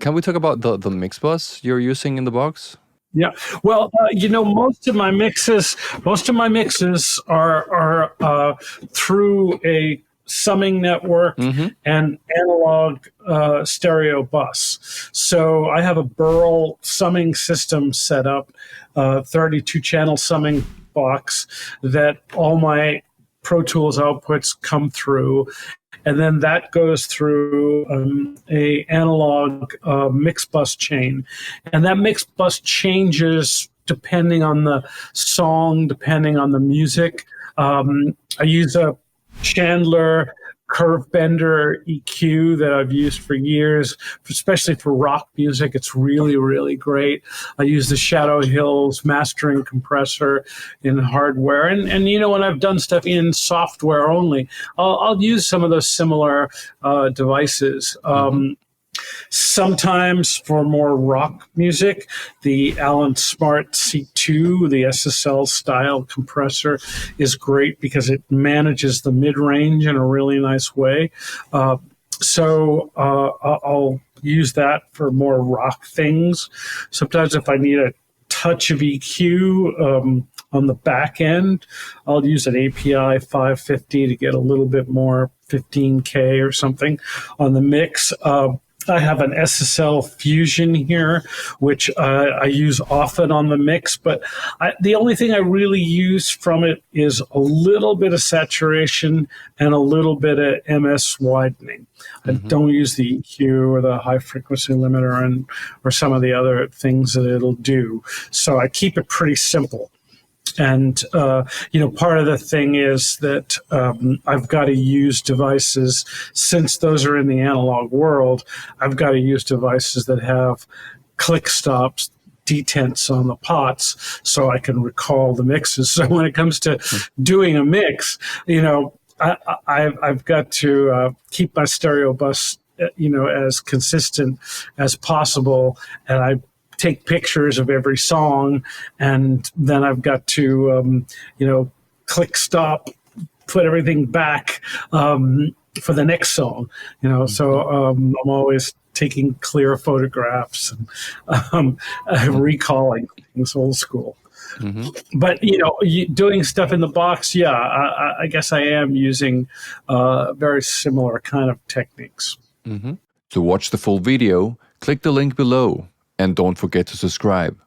can we talk about the mix bus you're using in the box? Yeah. Well, most of my mixes are through a summing network and analog stereo bus. So I have a Burl summing system set up, 32 channel summing box that all my Pro Tools outputs come through. And then that goes through a analog mix bus chain. And that mix bus changes depending on the song, depending on the music. I use a Chandler curve bender EQ that I've used for years, especially for rock music. It's really, really great. I use the Shadow Hills mastering compressor in hardware. And when I've done stuff in software only, I'll use some of those similar devices. Sometimes for more rock music, the Allen Smart C2, the SSL style compressor, is great because it manages the mid-range in a really nice way. So I'll use that for more rock things. Sometimes if I need a touch of EQ on the back end, I'll use an API 550 to get a little bit more 15K or something on the mix. I have an SSL Fusion here, which I use often on the mix, but the only thing I really use from it is a little bit of saturation and a little bit of MS widening. I don't use the EQ or the high frequency limiter or some of the other things that it'll do. So I keep it pretty simple. And, part of the thing is that I've got to use devices, since those are in the analog world, I've got to use devices that have click stops, detents on the pots, so I can recall the mixes. So when it comes to doing a mix, I've got to keep my stereo bus, as consistent as possible, and I take pictures of every song, and then I've got to, click stop, put everything back for the next song. So I'm always taking clear photographs and recalling things old school. But doing stuff in the box, I guess I am using very similar kind of techniques. To watch the full video, click the link below. And don't forget to subscribe.